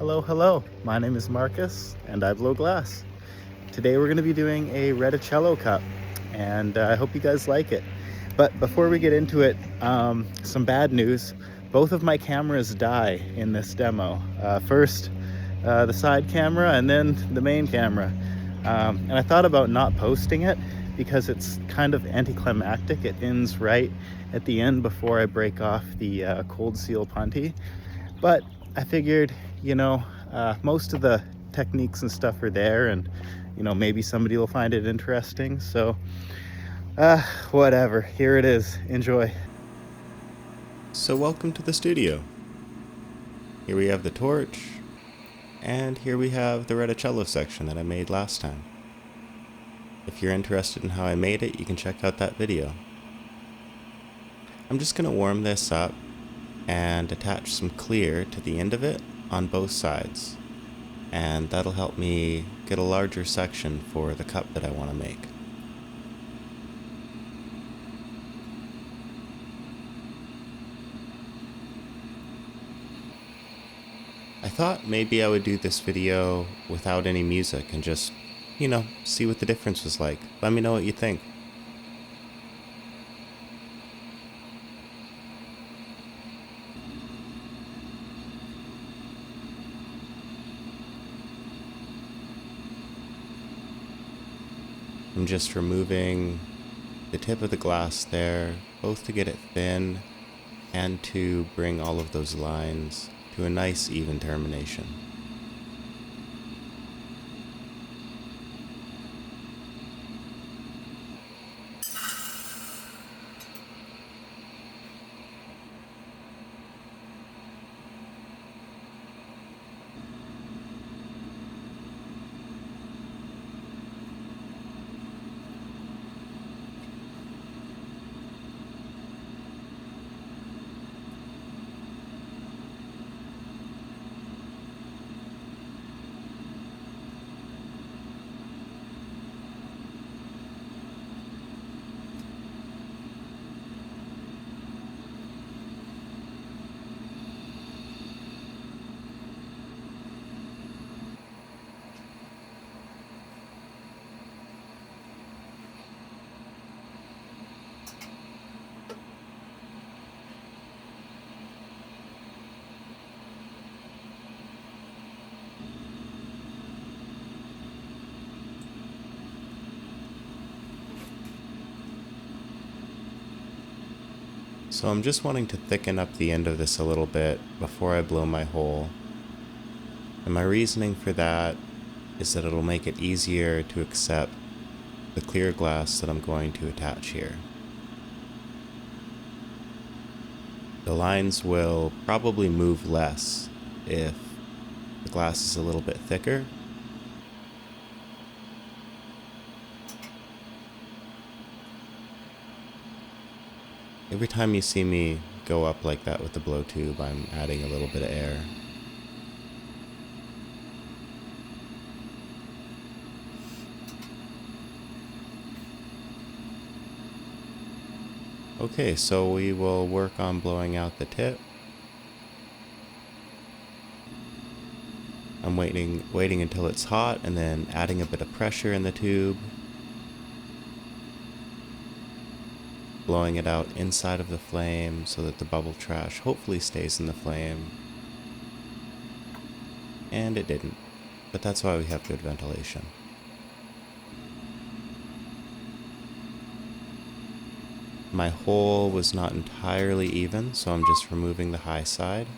Hello, hello. My name is Marcus, and I blow glass. Today we're going to be doing a Retticello cup, and I hope you guys like it. But before we get into it, some bad news. Both of my cameras die in this demo. First, the side camera, and then the main camera. And I thought about not posting it because it's kind of anticlimactic. It ends right at the end before I break off the cold seal punty. But I figured, most of the techniques and stuff are there, and maybe somebody will find it interesting. So whatever, here it is. Enjoy. So welcome to the studio. Here we have the torch, and here we have the Retticello section that I made last time. If you're interested in how I made it, you can check out that video. I'm just going to warm this up and attach some clear to the end of it on both sides, and that'll help me get a larger section for the cup that I want to make. I thought maybe I would do this video without any music and just, see what the difference was like. Let me know what you think. I'm just removing the tip of the glass there, both to get it thin and to bring all of those lines to a nice even termination. So I'm just wanting to thicken up the end of this a little bit before I blow my hole. And my reasoning for that is that it'll make it easier to accept the clear glass that I'm going to attach here. The lines will probably move less if the glass is a little bit thicker. Every time you see me go up like that with the blow tube, I'm adding a little bit of air. Okay, so we will work on blowing out the tip. I'm waiting until it's hot and then adding a bit of pressure in the tube. Blowing it out inside of the flame so that the bubble trash hopefully stays in the flame. And it didn't, but that's why we have good ventilation. My hole was not entirely even, so I'm just removing the high side.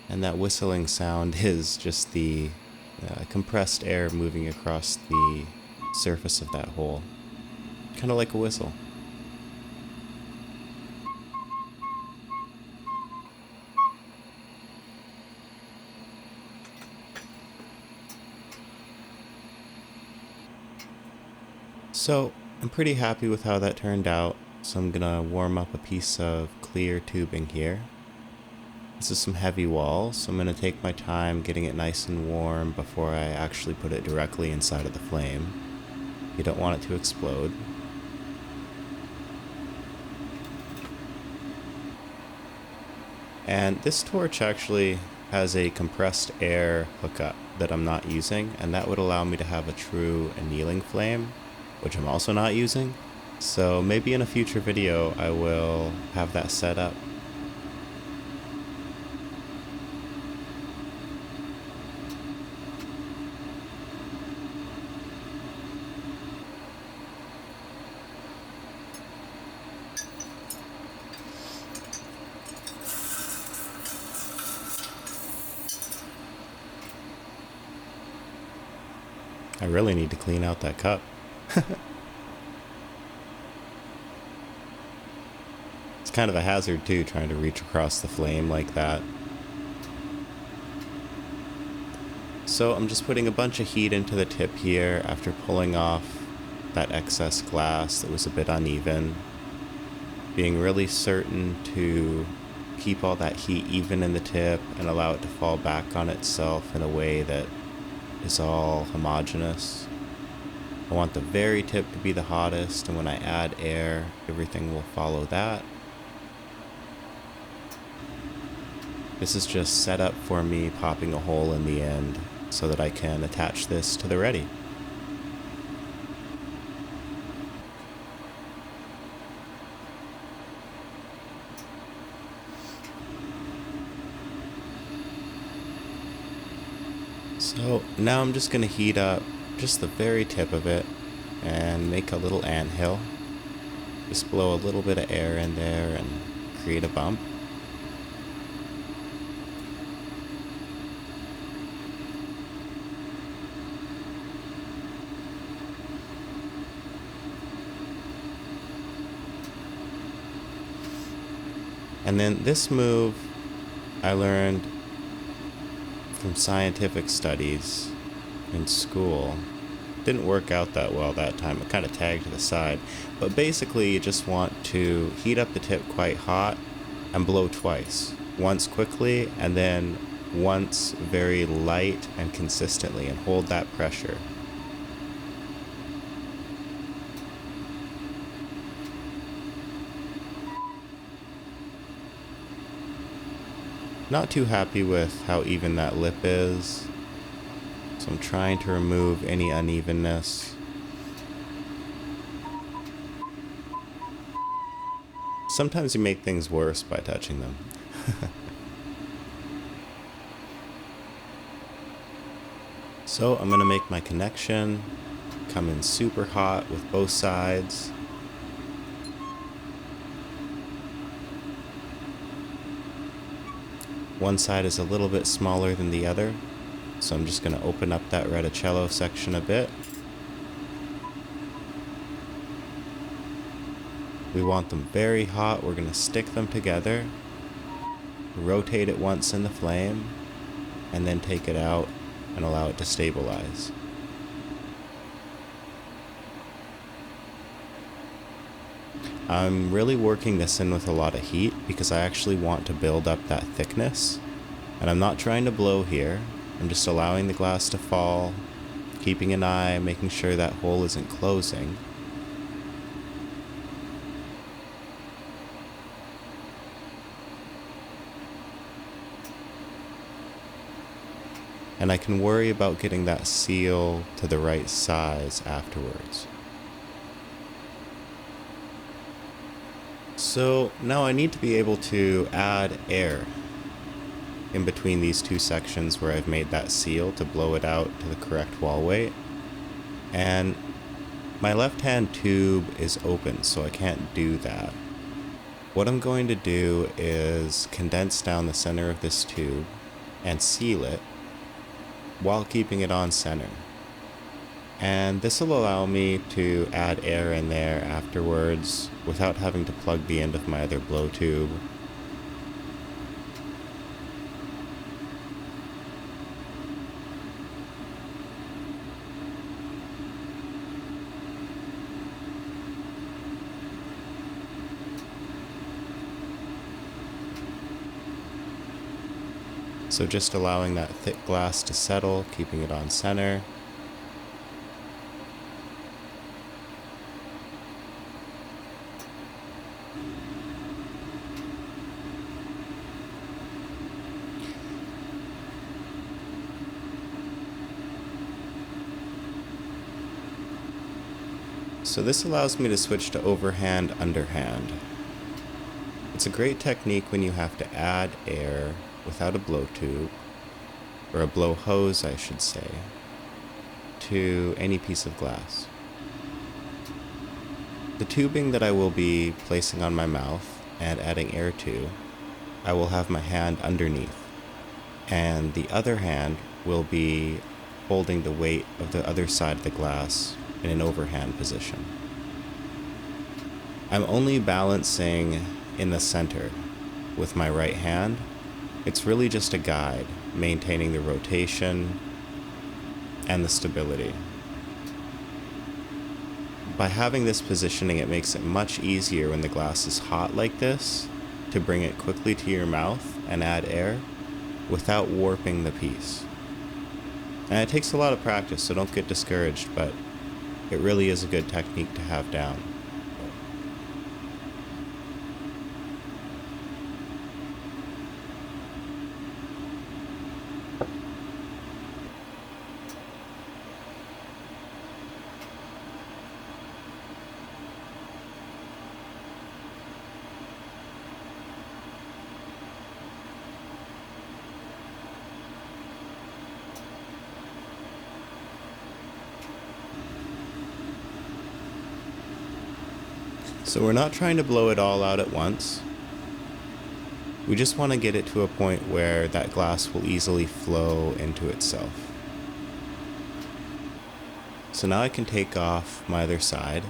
And that whistling sound is just the compressed air moving across the surface of that hole. Kind of like a whistle. So I'm pretty happy with how that turned out, so I'm gonna warm up a piece of clear tubing here. This is some heavy wall, so I'm going to take my time getting it nice and warm before I actually put it directly inside of the flame. You don't want it to explode. And this torch actually has a compressed air hookup that I'm not using, and that would allow me to have a true annealing flame, which I'm also not using. So maybe in a future video I will have that set up. I really need to clean out that cup. It's kind of a hazard too, trying to reach across the flame like that. So I'm just putting a bunch of heat into the tip here after pulling off that excess glass that was a bit uneven. Being really certain to keep all that heat even in the tip and allow it to fall back on itself in a way that is all homogeneous. I want the very tip to be the hottest, and when I add air, everything will follow that. This is just set up for me popping a hole in the end so that I can attach this to the Retti. So now I'm just going to heat up just the very tip of it and make a little anthill. Just blow a little bit of air in there and create a bump. And then this move I learned from scientific studies in school. Didn't work out that well that time. It kind of tagged to the side. But basically you just want to heat up the tip quite hot and blow twice. Once quickly and then once very light and consistently, and hold that pressure. Not too happy with how even that lip is, so I'm trying to remove any unevenness. Sometimes you make things worse by touching them. So I'm going to make my connection, come in super hot with both sides. One side is a little bit smaller than the other, so I'm just going to open up that Retticello section a bit. We want them very hot. We're going to stick them together, rotate it once in the flame, and then take it out and allow it to stabilize. I'm really working this in with a lot of heat because I actually want to build up that thickness, and I'm not trying to blow here. I'm just allowing the glass to fall, keeping an eye, making sure that hole isn't closing. And I can worry about getting that seal to the right size afterwards. So now I need to be able to add air in between these two sections where I've made that seal to blow it out to the correct wall weight. And my left hand tube is open, so I can't do that. What I'm going to do is condense down the center of this tube and seal it while keeping it on center. And this will allow me to add air in there afterwards without having to plug the end of my other blow tube. So just allowing that thick glass to settle, keeping it on center. So this allows me to switch to overhand, underhand. It's a great technique when you have to add air without a blow tube, or a blow hose I should say, to any piece of glass. The tubing that I will be placing on my mouth and adding air to, I will have my hand underneath, and the other hand will be holding the weight of the other side of the glass in an overhand position. I'm only balancing in the center with my right hand. It's really just a guide, maintaining the rotation and the stability. By having this positioning, it makes it much easier when the glass is hot like this to bring it quickly to your mouth and add air without warping the piece. And it takes a lot of practice, so don't get discouraged, but it really is a good technique to have down. So we're not trying to blow it all out at once. We just want to get it to a point where that glass will easily flow into itself. So now I can take off my other side.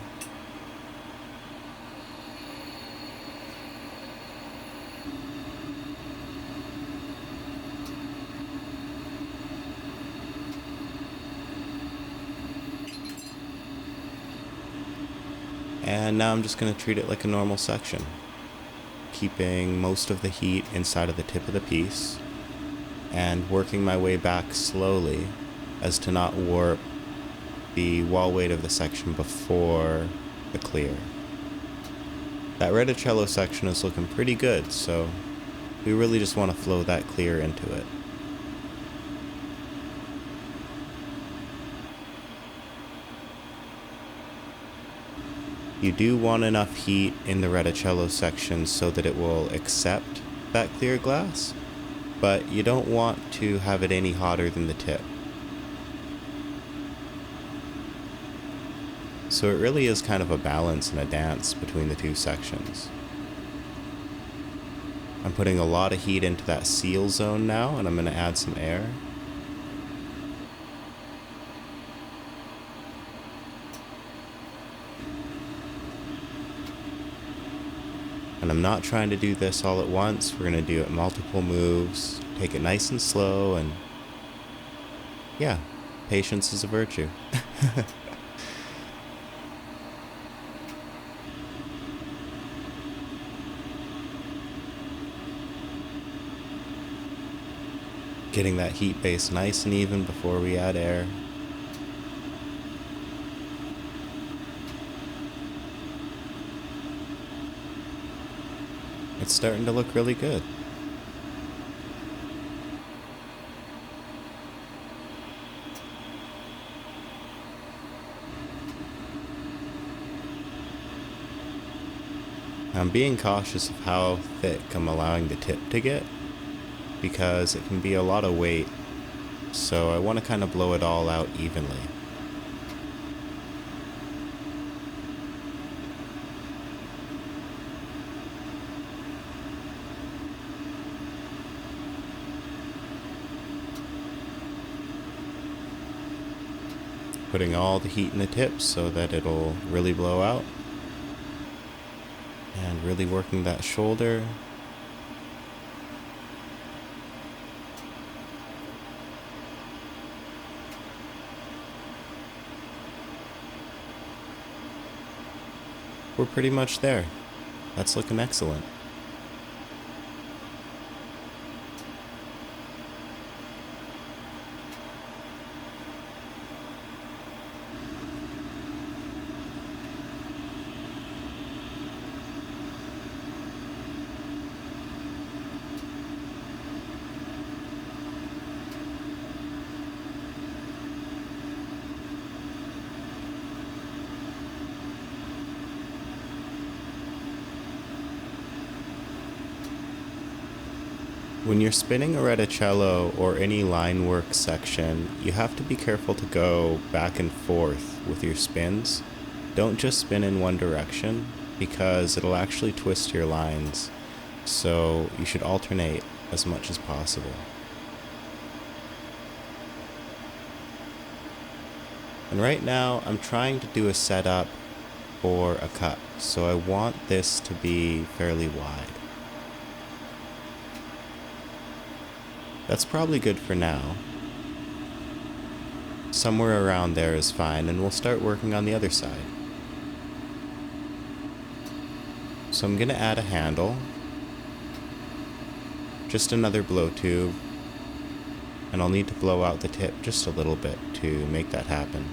And now I'm just going to treat it like a normal section, keeping most of the heat inside of the tip of the piece and working my way back slowly as to not warp the wall weight of the section before the clear. That Retticello section is looking pretty good, so we really just want to flow that clear into it. You do want enough heat in the Retticello section so that it will accept that clear glass, but you don't want to have it any hotter than the tip. So it really is kind of a balance and a dance between the two sections. I'm putting a lot of heat into that seal zone now, and I'm going to add some air. And I'm not trying to do this all at once. We're going to do it multiple moves, take it nice and slow, and yeah, patience is a virtue. Getting that heat base nice and even before we add air. It's starting to look really good. I'm being cautious of how thick I'm allowing the tip to get, because it can be a lot of weight, so I want to kind of blow it all out evenly. Putting all the heat in the tips so that it'll really blow out, and really working that shoulder. We're pretty much there. That's looking excellent. When you're spinning a Retticello or any line work section, you have to be careful to go back and forth with your spins. Don't just spin in one direction because it'll actually twist your lines, so you should alternate as much as possible. And right now I'm trying to do a setup for a cut, so I want this to be fairly wide. That's probably good for now. Somewhere around there is fine, and we'll start working on the other side. So I'm going to add a handle, just another blow tube, and I'll need to blow out the tip just a little bit to make that happen.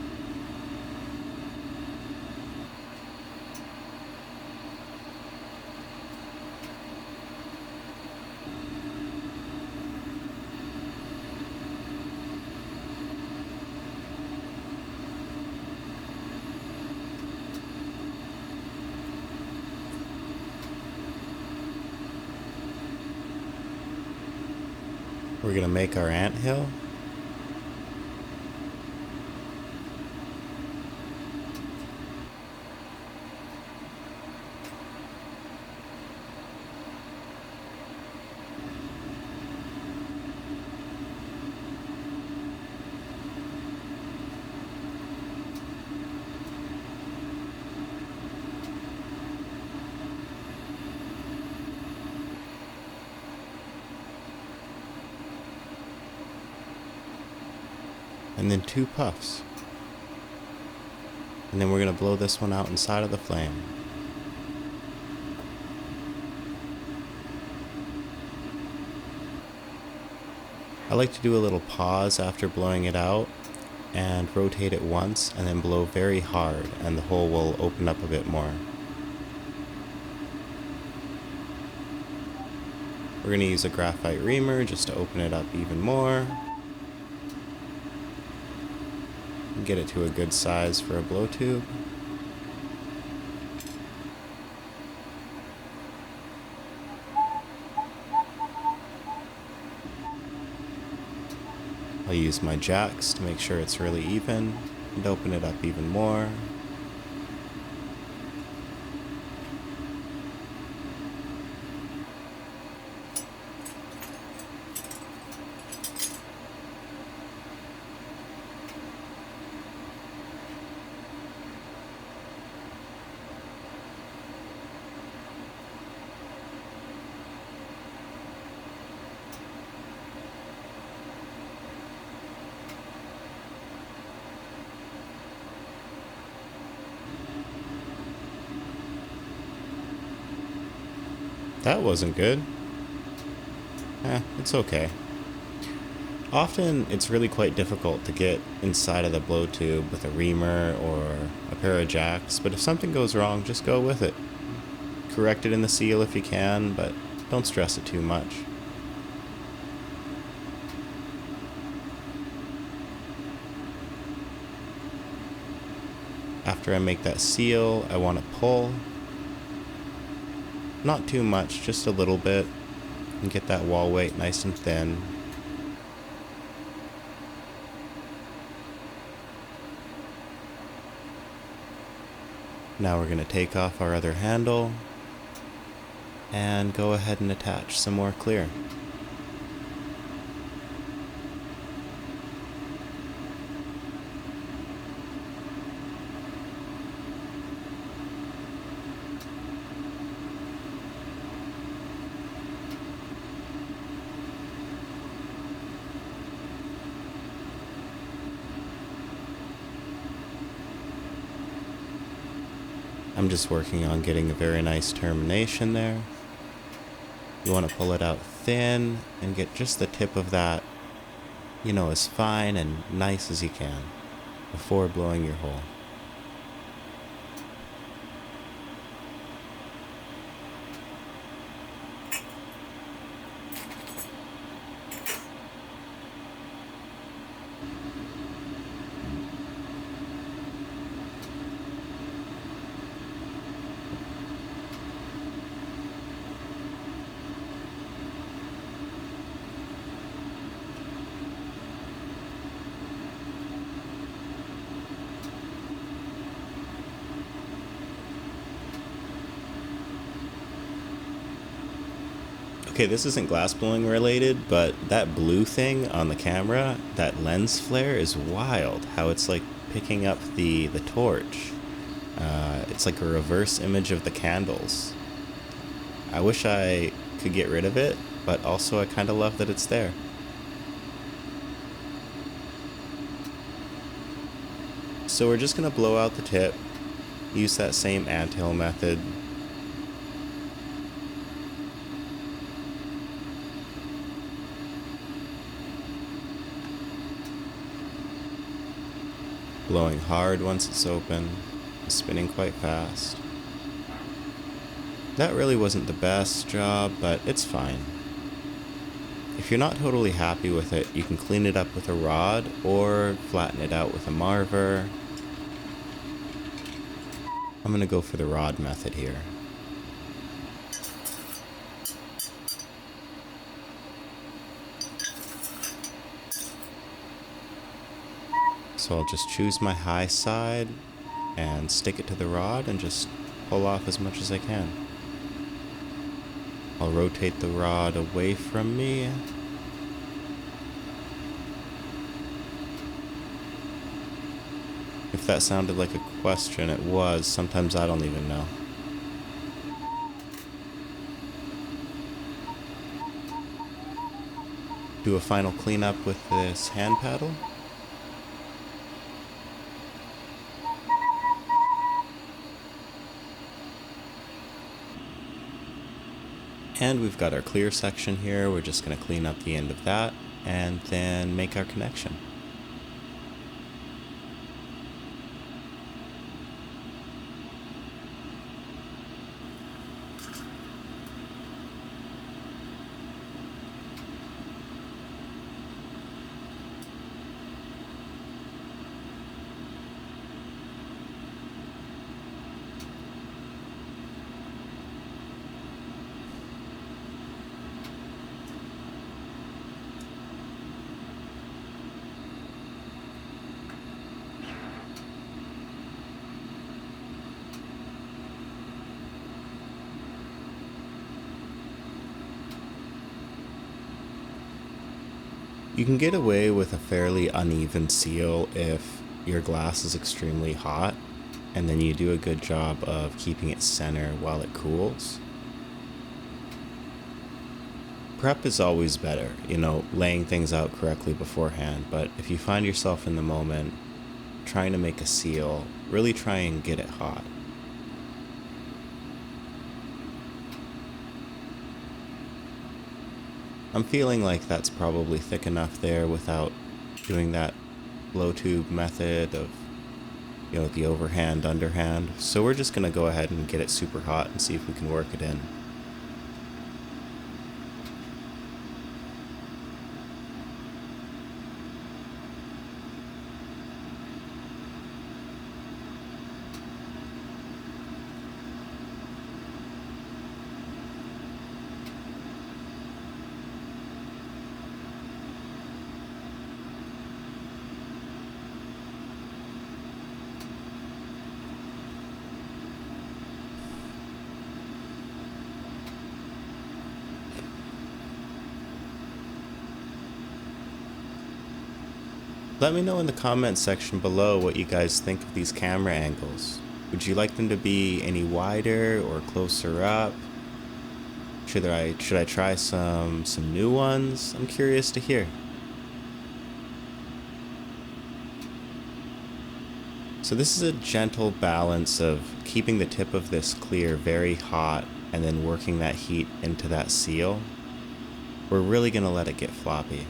We're going to make our anthill. And then 2 puffs. And then we're going to blow this one out inside of the flame. I like to do a little pause after blowing it out and rotate it once and then blow very hard, and the hole will open up a bit more. We're going to use a graphite reamer just to open it up even more. Get it to a good size for a blow tube. I'll use my jacks to make sure it's really even and open it up even more. That wasn't good. It's okay. Often it's really quite difficult to get inside of the blow tube with a reamer or a pair of jacks, but if something goes wrong, just go with it. Correct it in the seal if you can, but don't stress it too much. After I make that seal, I want to pull. Not too much, just a little bit, and get that wall weight nice and thin. Now we're going to take off our other handle and go ahead and attach some more clear. I'm just working on getting a very nice termination there. You want to pull it out thin and get just the tip of that, as fine and nice as you can before blowing your hole. Okay, this isn't glass blowing related, but that blue thing on the camera, that lens flare is wild. How it's like picking up the torch. It's like a reverse image of the candles. I wish I could get rid of it, but also I kind of love that it's there. So we're just going to blow out the tip, use that same anthill method. Blowing hard once it's open, spinning quite fast. That really wasn't the best job, but it's fine. If you're not totally happy with it, you can clean it up with a rod or flatten it out with a marver. I'm going to go for the rod method here. So I'll just choose my high side and stick it to the rod and just pull off as much as I can. I'll rotate the rod away from me. If that sounded like a question, it was. Sometimes I don't even know. Do a final cleanup with this hand paddle. And we've got our clear section here. We're just going to clean up the end of that and then make our connection. You can get away with a fairly uneven seal if your glass is extremely hot, and then you do a good job of keeping it center while it cools. Prep is always better, laying things out correctly beforehand, but if you find yourself in the moment trying to make a seal, really try and get it hot. I'm feeling like that's probably thick enough there without doing that blow tube method of, the overhand, underhand. So we're just going to go ahead and get it super hot and see if we can work it in. Let me know in the comments section below what you guys think of these camera angles. Would you like them to be any wider or closer up? Should I try some new ones? I'm curious to hear. So this is a gentle balance of keeping the tip of this clear very hot and then working that heat into that seal. We're really going to let it get floppy.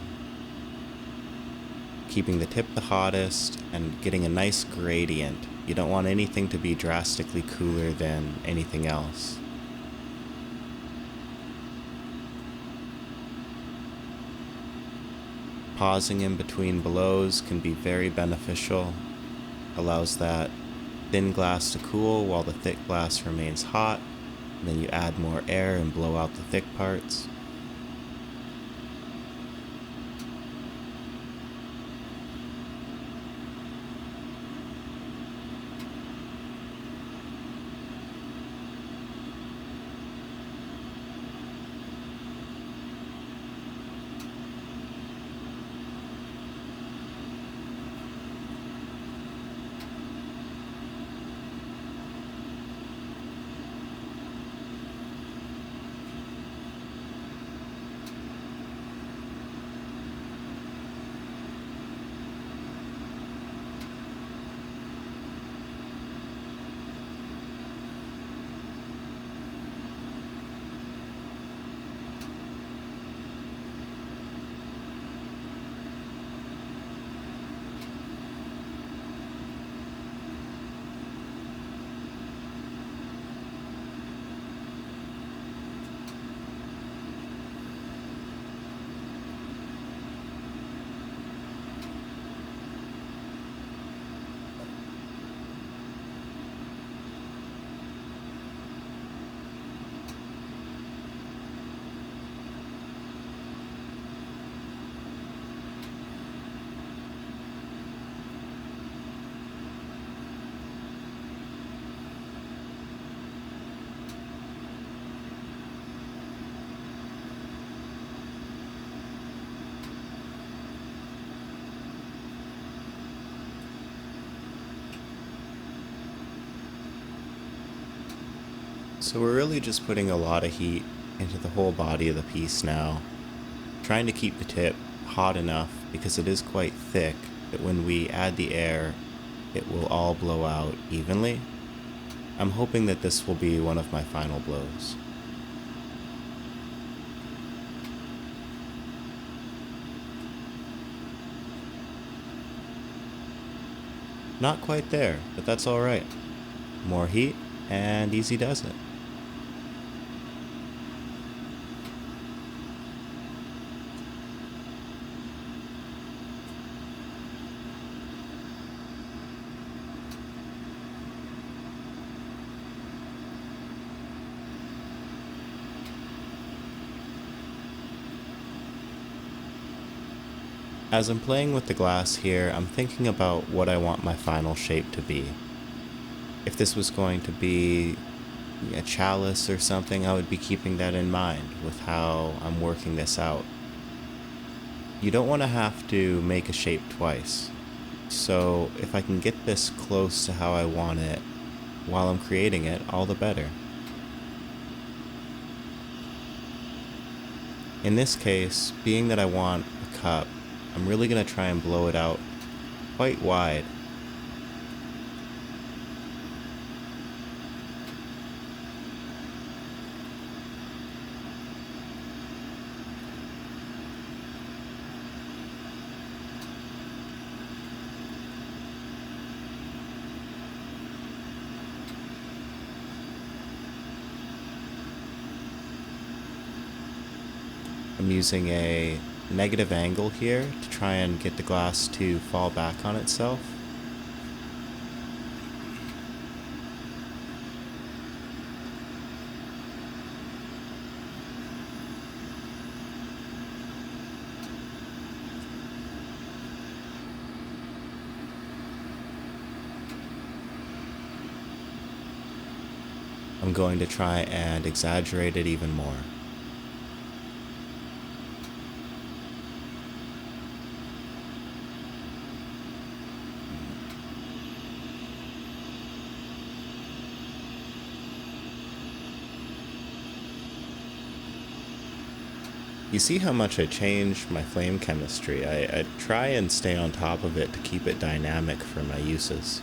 Keeping the tip the hottest and getting a nice gradient. You don't want anything to be drastically cooler than anything else. Pausing in between blows can be very beneficial. Allows that thin glass to cool while the thick glass remains hot. And then you add more air and blow out the thick parts. So we're really just putting a lot of heat into the whole body of the piece now, trying to keep the tip hot enough because it is quite thick that when we add the air, it will all blow out evenly. I'm hoping that this will be one of my final blows. Not quite there, but that's alright. More heat, and easy does it. As I'm playing with the glass here, I'm thinking about what I want my final shape to be. If this was going to be a chalice or something, I would be keeping that in mind with how I'm working this out. You don't want to have to make a shape twice, so if I can get this close to how I want it while I'm creating it, all the better. In this case, being that I want a cup, I'm really going to try and blow it out quite wide. I'm using a negative angle here to try and get the glass to fall back on itself. I'm going to try and exaggerate it even more. You see how much I changed my flame chemistry. I try and stay on top of it to keep it dynamic for my uses.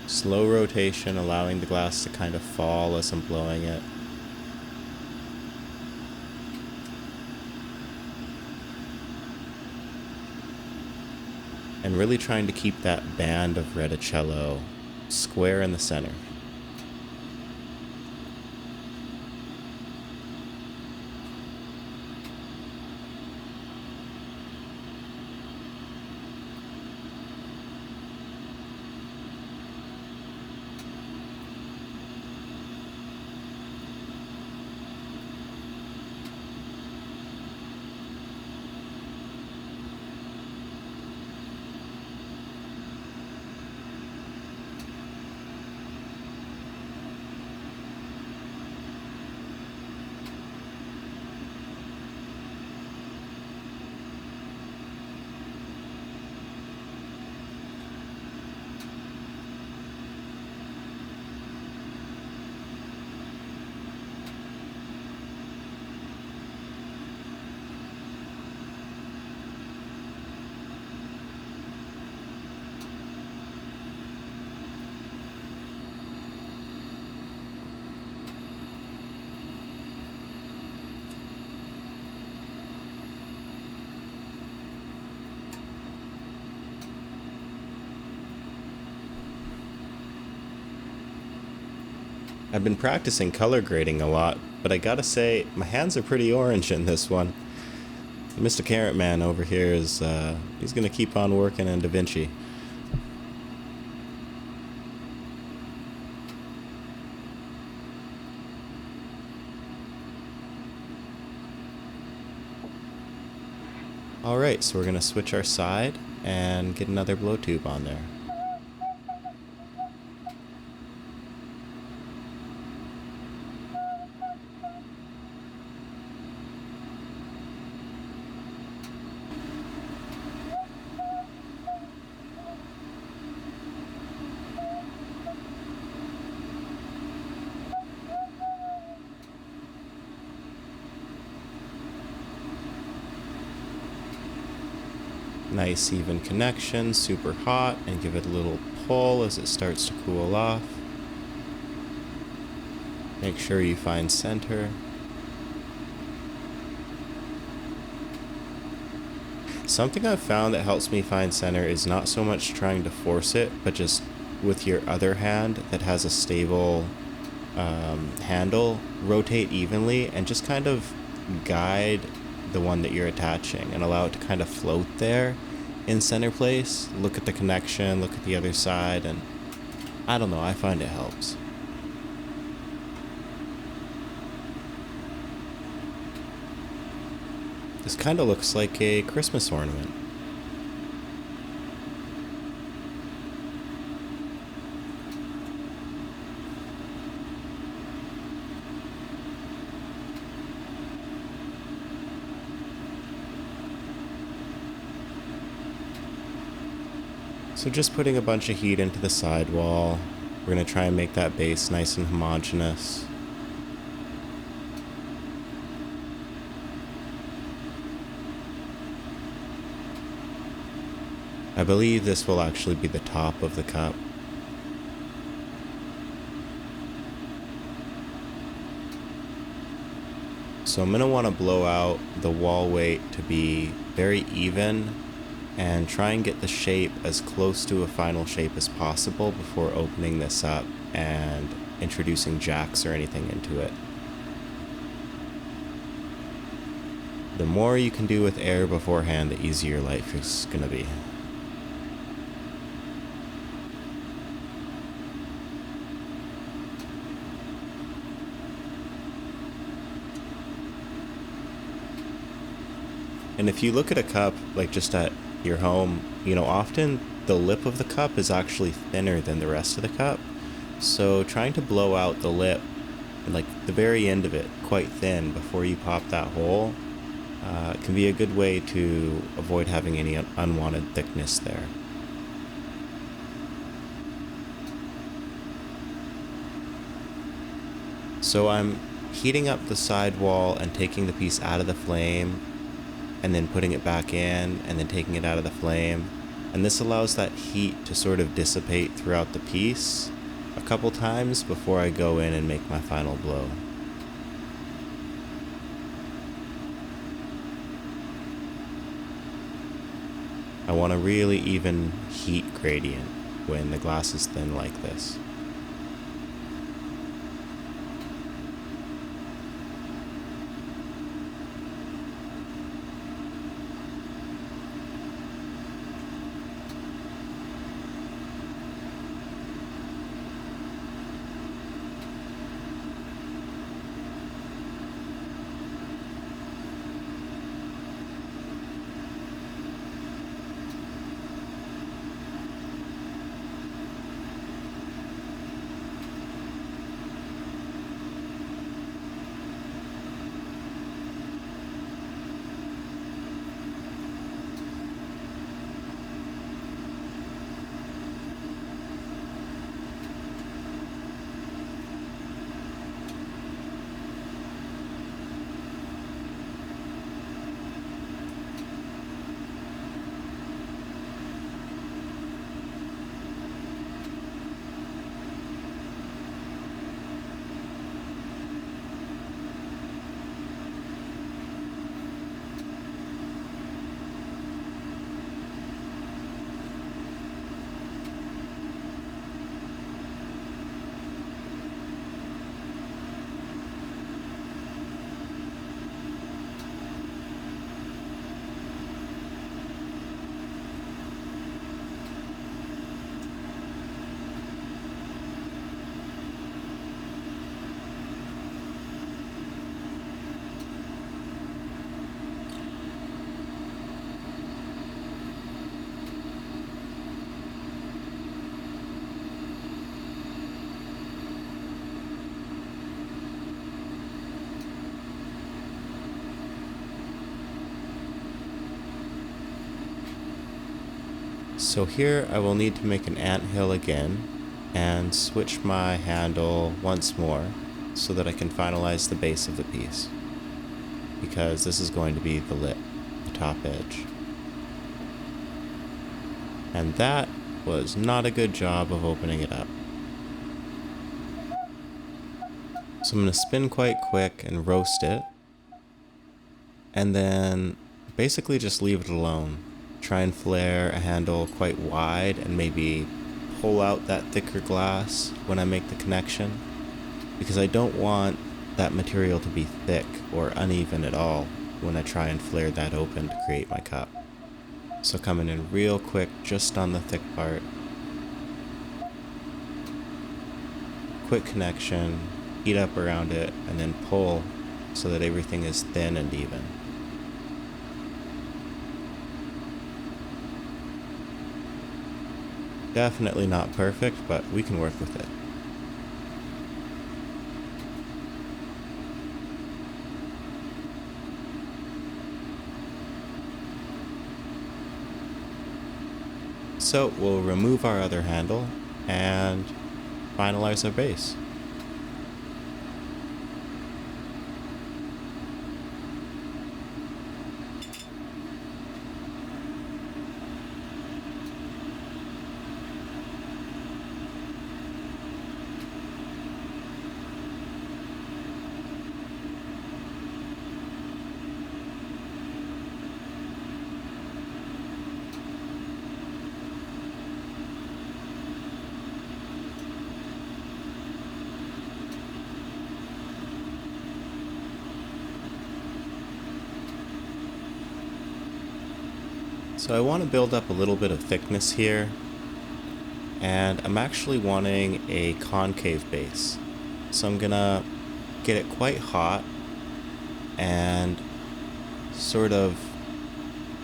Slow rotation, allowing the glass to kind of fall as I'm blowing it. And really trying to keep that band of Retticello square in the center. I've been practicing color grading a lot, but I gotta say, my hands are pretty orange in this one. Mr. Carrot Man over here is, he's gonna keep on working in DaVinci. Alright, so we're gonna switch our side and get another blow tube on there. nice even connection, super hot, and give it a little pull as it starts to cool off. Make sure you find center. Something I've found that helps me find center is not so much trying to force it, but just with your other hand that has a stable handle, rotate evenly and just kind of guide the one that you're attaching and allow it to kind of float there in center place. Look at the connection, look at the other side, and I don't know, I find it helps. This kind of looks like a Christmas ornament. So just putting a bunch of heat into the sidewall. We're going to try and make that base nice and homogeneous. I believe this will actually be the top of the cup. So I'm going to want to blow out the wall weight to be very even and try and get the shape as close to a final shape as possible before opening this up and introducing jacks or anything into it. The more you can do with air beforehand, the easier life is going to be. And if you look at a cup, like just at your home, you know, often the lip of the cup is actually thinner than the rest of the cup. So trying to blow out the lip and like the very end of it quite thin before you pop that hole can be a good way to avoid having any unwanted thickness there. So I'm heating up the sidewall and taking the piece out of the flame and then putting it back in and then taking it out of the flame. And this allows that heat to sort of dissipate throughout the piece a couple times before I go in and make my final blow. I want a really even heat gradient when the glass is thin like this. So here I will need to make an anthill again and switch my handle once more so that I can finalize the base of the piece, because this is going to be the lip, the top edge. And that was not a good job of opening it up. So I'm going to spin quite quick and roast it. And then basically just leave it alone. Try and flare a handle quite wide and maybe pull out that thicker glass when I make the connection, because I don't want that material to be thick or uneven at all when I try and flare that open to create my cup. So coming in real quick just on the thick part. Quick connection, heat up around it, and then pull so that everything is thin and even. Definitely not perfect, but we can work with it. So we'll remove our other handle and finalize our base. So I want to build up a little bit of thickness here, and I'm actually wanting a concave base. So I'm gonna get it quite hot and sort of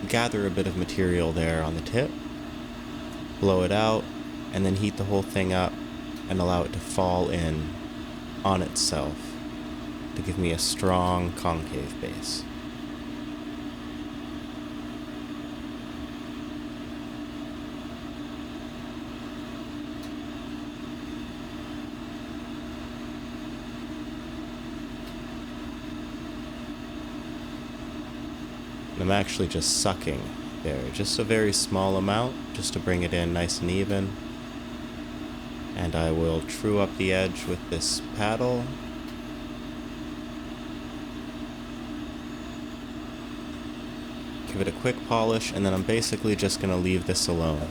gather a bit of material there on the tip, blow it out, and then heat the whole thing up and allow it to fall in on itself to give me a strong concave base. I'm actually just sucking there, just a very small amount, just to bring it in nice and even. And I will true up the edge with this paddle. Give it a quick polish, and then I'm basically just going to leave this alone.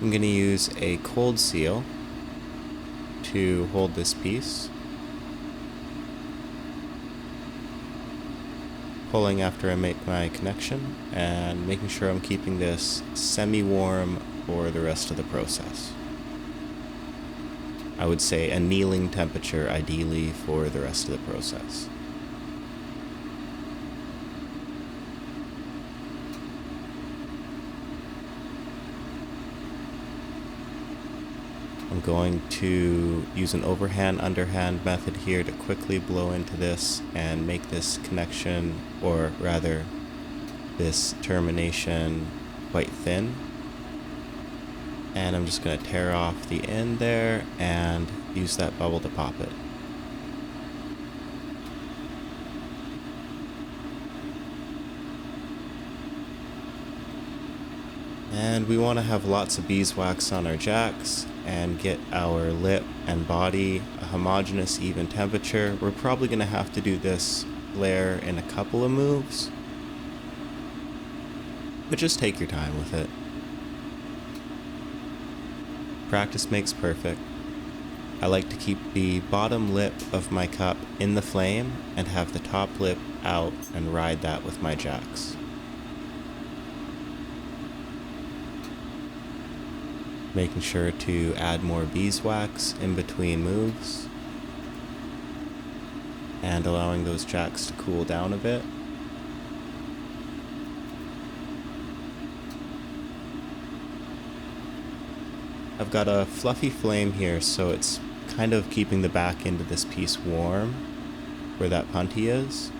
I'm going to use a cold seal to hold this piece. Pulling after I make my connection and making sure I'm keeping this semi-warm for the rest of the process. I would say a annealing temperature ideally for the rest of the process. I'm going to use an overhand-underhand method here to quickly blow into this and make this connection, or rather this termination, quite thin. And I'm just going to tear off the end there and use that bubble to pop it. And we want to have lots of beeswax on our jacks and get our lip and body a homogeneous, even temperature. We're probably going to have to do this layer in a couple of moves, but just take your time with it. Practice makes perfect. I like to keep the bottom lip of my cup in the flame and have the top lip out and ride that with my jacks. Making sure to add more beeswax in between moves and allowing those jacks to cool down a bit. I've got a fluffy flame here, so it's kind of keeping the back end of this piece warm where that punty is.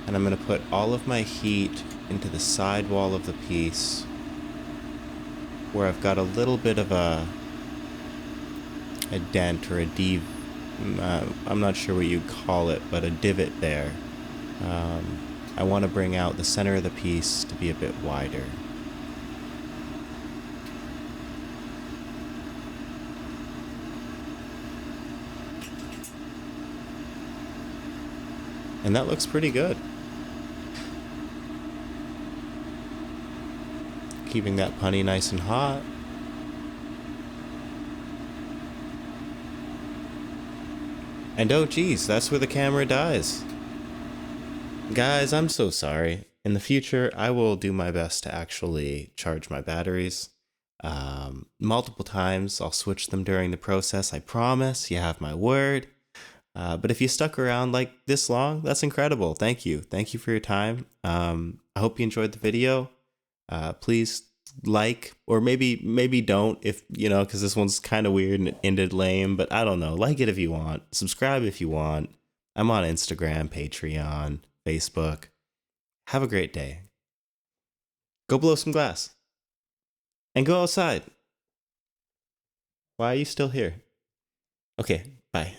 And I'm going to put all of my heat into the side wall of the piece where I've got a little bit of a dent or I'm not sure what you'd call it, but a divot there. I want to bring out the center of the piece to be a bit wider. And that looks pretty good. Keeping that punny nice and hot. And oh geez, that's where the camera dies. Guys, I'm so sorry. In the future, I will do my best to actually charge my batteries. Multiple times, I'll switch them during the process. I promise, you have my word. But if you stuck around like this long, that's incredible. Thank you. Thank you for your time. I hope you enjoyed the video. Please like, or maybe don't, if you know, because this one's kind of weird and it ended lame, but I don't know. Like it if you want. Subscribe if you want. I'm on Instagram, Patreon, Facebook. Have a great day. Go blow some glass. And go outside. Why are you still here? Okay, bye.